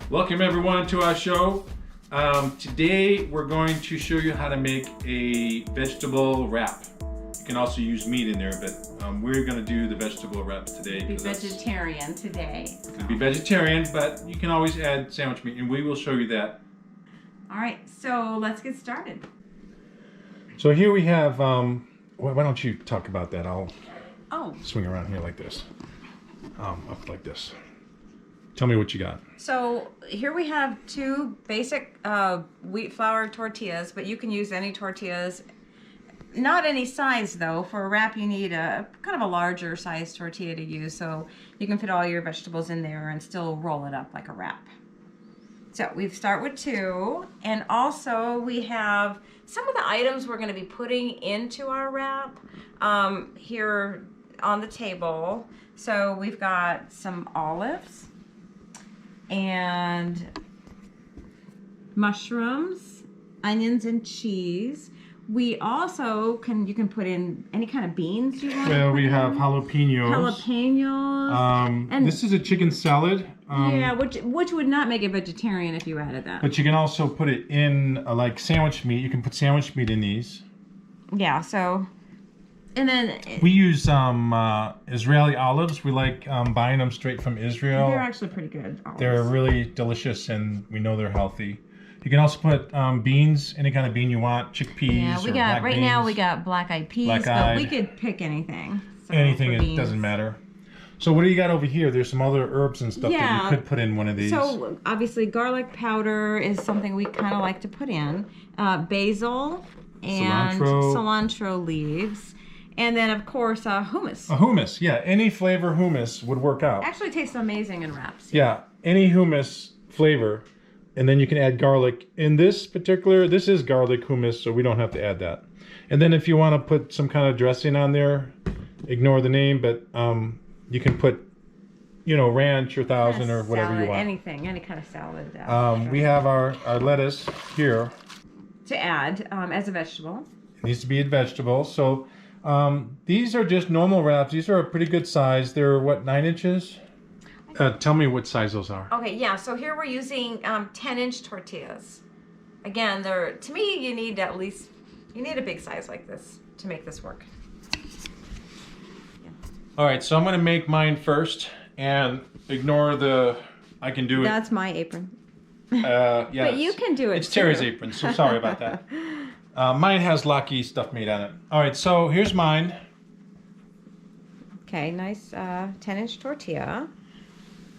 Welcome everyone to our show. Today we're going to show you how to make a vegetable wrap. You can also use meat in there, but we're going to do the vegetable wraps today. Be vegetarian today. It's going to be vegetarian, but you can always add sandwich meat, and we will show you that. All right, so let's get started. So here we have, why don't you talk about that? I'll swing around here like this, up like this. Tell me what you got. So here we have two basic wheat flour tortillas, but you can use any tortillas. Not any size though. For a wrap you need a kind of a larger size tortilla to use, so you can fit all your vegetables in there and still roll it up like a wrap. So we start with two, and also we have some of the items we're going to be putting into our wrap here on the table. So we've got some olives and mushrooms, onions, and cheese. We also you can put in any kind of beans you want. Well, we have jalapenos. And this is a chicken salad. Yeah, which would not make it vegetarian if you added that. But you can also put it in like sandwich meat. You can put sandwich meat in these. Yeah. So, and then we use Israeli olives. We like buying them straight from Israel. They're actually pretty good. Olives. They're really delicious, and we know they're healthy. You can also put beans, any kind of bean you want, chickpeas. Yeah, we got right now we got black-eyed peas, but we could pick anything. So anything, it doesn't matter. So what do you got over here? There's some other herbs and stuff that you could put in one of these. So obviously garlic powder is something we kind of like to put in. Basil and cilantro leaves. And then of course hummus. Hummus, yeah. Any flavor hummus would work out. Actually tastes amazing in wraps. Yeah, any hummus flavor. And then you can add garlic. In this particular, this is garlic hummus, so we don't have to add that. And then if you want to put some kind of dressing on there, ignore the name, but you can put, ranch or thousand or whatever salad, you want. Anything, any kind of salad. We have our lettuce here. To add as a vegetable. It needs to be a vegetable. So these are just normal wraps. These are a pretty good size. They're, what, 9 inches? Tell me what size those are. Okay, yeah, so here we're using 10-inch tortillas. Again, to me, you need a big size like this to make this work. Yeah. All right, so I'm going to make mine first and ignore I can do it. That's my apron. Yeah. But you can do it It's Terry's apron, so sorry about that. Mine has Lucky stuff made on it. All right, so here's mine. Okay, nice 10-inch tortilla.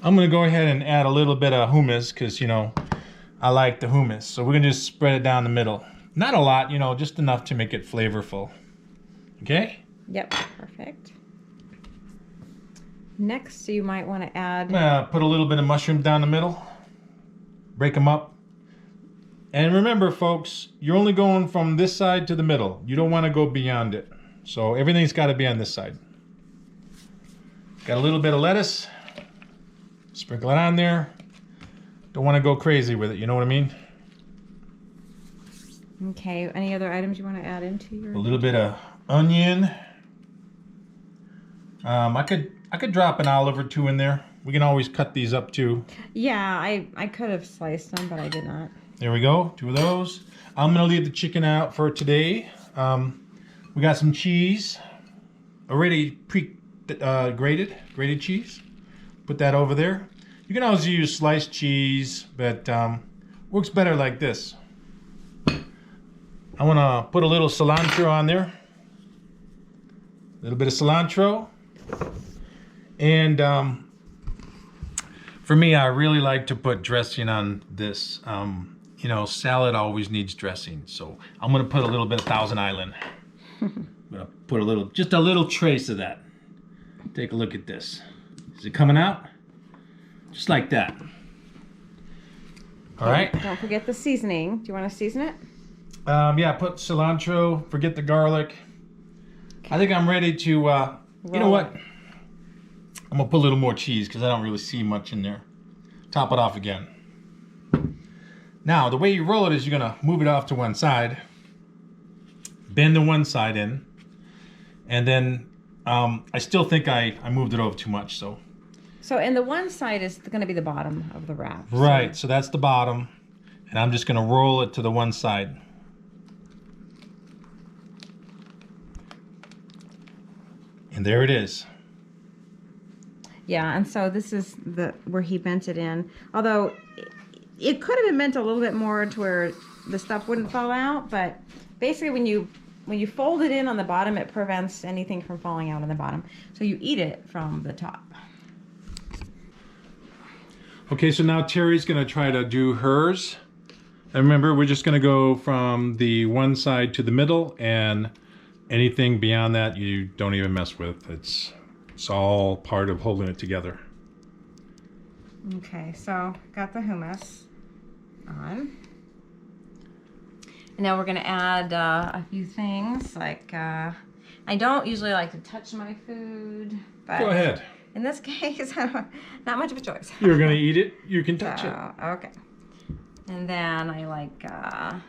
I'm going to go ahead and add a little bit of hummus because, I like the hummus. So we're going to just spread it down the middle. Not a lot, just enough to make it flavorful. Okay? Yep, perfect. Next, you might want to add... put a little bit of mushroom down the middle. Break them up. And remember, folks, you're only going from this side to the middle. You don't want to go beyond it. So everything's got to be on this side. Got a little bit of lettuce. Sprinkle it on there. Don't want to go crazy with it, you know what I mean? Okay, any other items you want to add into your... A little bit of onion. I could drop an olive or two in there. We can always cut these up too. Yeah, I could have sliced them, but I did not. There we go, 2 of those. I'm gonna leave the chicken out for today. We got some cheese, already grated cheese. Put that over there. You can always use sliced cheese, but works better like this. I want to put a little cilantro on there. A little bit of cilantro. And for me, I really like to put dressing on this. Salad always needs dressing. So I'm going to put a little bit of Thousand Island. I'm going to put just a little trace of that. Take a look at this. Is it coming out? Just like that. All right. Don't forget the seasoning. Do you want to season it? Yeah, put cilantro. Forget the garlic. Okay. I think I'm ready to, you know what? I'm going to put a little more cheese because I don't really see much in there. Top it off again. Now, the way you roll it is you're going to move it off to one side. Bend the one side in. And then I still think I moved it over too much, so So, and the one side is going to be the bottom of the wrap. Right, so that's the bottom. And I'm just going to roll it to the one side. And there it is. Yeah, and so this is where he bent it in. Although it could have been bent a little bit more to where the stuff wouldn't fall out, but basically when you fold it in on the bottom, it prevents anything from falling out on the bottom. So you eat it from the top. Okay, so now Terry's gonna try to do hers. And remember, we're just gonna go from the one side to the middle, and anything beyond that you don't even mess with. It's all part of holding it together. Okay, so got the hummus on. And now we're gonna add a few things like, I don't usually like to touch my food, but Go ahead. in this case, not much of a choice. You're gonna eat it, you can touch it. Okay. And then I like A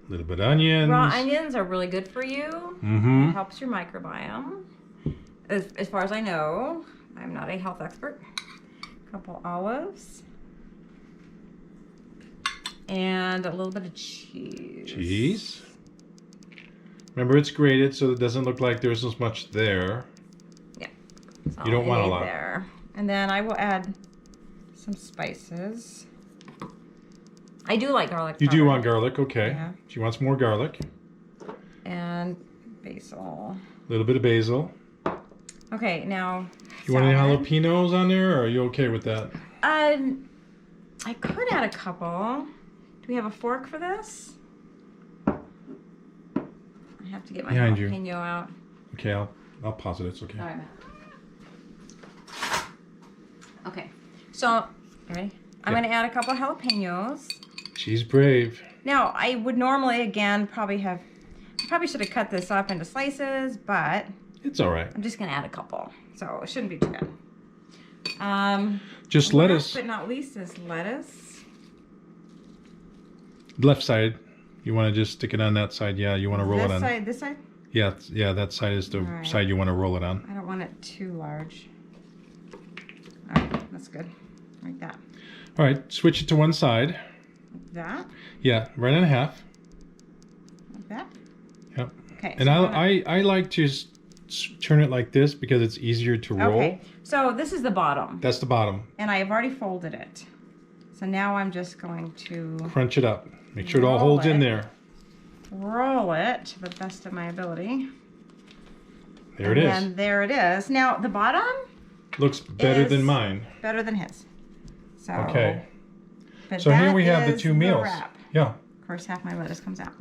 little bit of onions. raw onions are really good for you. Mm-hmm. It helps your microbiome. As far as I know, I'm not a health expert. A couple olives. And a little bit of cheese. Cheese. Remember, it's grated, so it doesn't look like there's as much there. Yeah. You don't want a lot. There. And then I will add some spices. I do like garlic You powder. do want garlic, okay. Yeah. She wants more garlic. And basil. A little bit of basil. Okay, now. You want any salad. jalapenos on there, or are you okay with that? I could add a couple. Do we have a fork for this? I have to get my Behind you. jalapeno out. Okay, I'll pause it. It's okay. All right, Matt. Okay, so you ready? I'm Yeah. going to add a couple of jalapenos. She's brave. Now, I would normally, again, probably should have cut this up into slices, but It's all right. I'm just going to add a couple, so it shouldn't be too bad. Just Last lettuce. but not least is lettuce. Left side. You want to just stick it on that side? Yeah. You want to roll it on. This side? Yeah. Yeah. That side is the All right. side you want to roll it on. I don't want it too large. All right, that's good. Like that. All right. Switch it to one side. Like that. Yeah. Right in half. Like that. Yep. Okay. And I like to turn it like this because it's easier to roll. Okay. So this is the bottom, That's the bottom. and I have already folded it. So now I'm just going to Crunch it up. Make sure it all Roll holds in it. there. roll it to the best of my ability. There it is. And there it is. Now the bottom Looks better is than mine. better than his. So Okay. but So here that we have the is two meals. wrap. Yeah. Of course, half my lettuce comes out.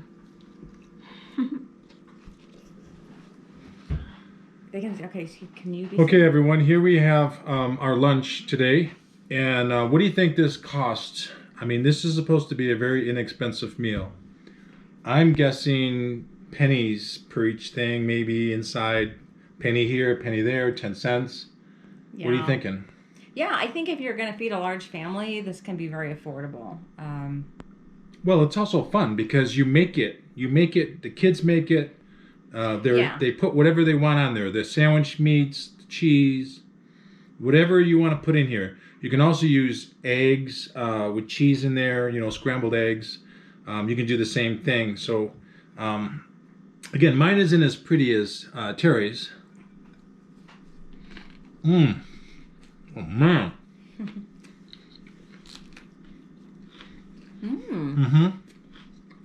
Okay, so can you be Okay, everyone. Here we have our lunch today. And what do you think this costs? I mean, this is supposed to be a very inexpensive meal. I'm guessing pennies per each thing, maybe inside penny here, penny there, 10 cents. What are you Yeah. thinking? Yeah, I think if you're going to feed a large family, this can be very affordable. Well, it's also fun because you make it. The kids make it. Yeah. They put whatever they want on there. The sandwich meats, the cheese, whatever you want to put in here. You can also use eggs with cheese in there, scrambled eggs. You can do the same thing. So, again, mine isn't as pretty as Terry's. Oh, man. Mm-hmm.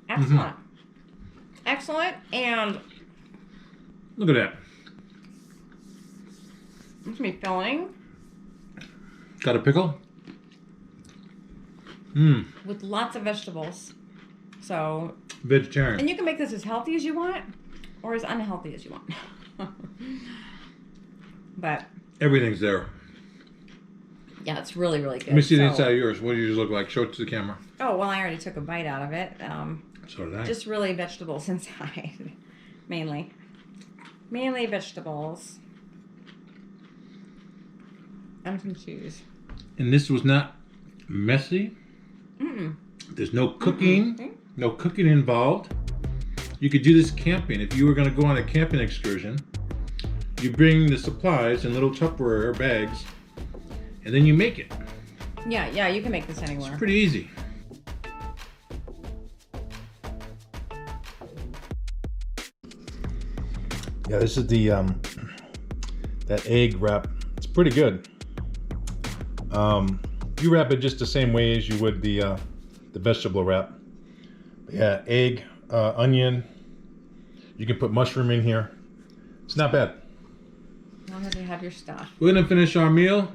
Excellent. Excellent. And Look at that. it's me filling Got a pickle? Mmm. with lots of vegetables. So, Vegetarian. and you can make this as healthy as you want or as unhealthy as you want. But Everything's there. yeah, it's really, really good. Let me see the So- inside of yours. What do yours look like? Show it to the camera. Oh, well, I already took a bite out of it. So did I. Just really vegetables inside, mainly. Mainly vegetables. And some cheese. And this was not messy. Mm-mm. There's no cooking. Mm-mm. No cooking involved. You could do this camping. If you were going to go on a camping excursion, you bring the supplies in little Tupperware bags, and then you make it. Yeah, you can make this anywhere. It's pretty easy. Yeah, this is the that egg wrap. It's pretty good. You wrap it just the same way as you would the vegetable wrap. But yeah, egg, onion. You can put mushroom in here. It's not bad. As long as you have your stuff. We're gonna finish our meal.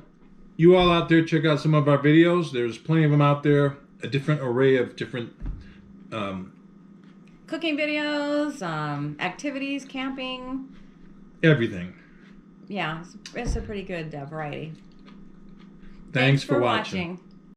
You all out there, check out some of our videos. There's plenty of them out there. A different array of different Cooking videos, activities, camping. everything. Yeah, it's a pretty good variety. Thanks for watching.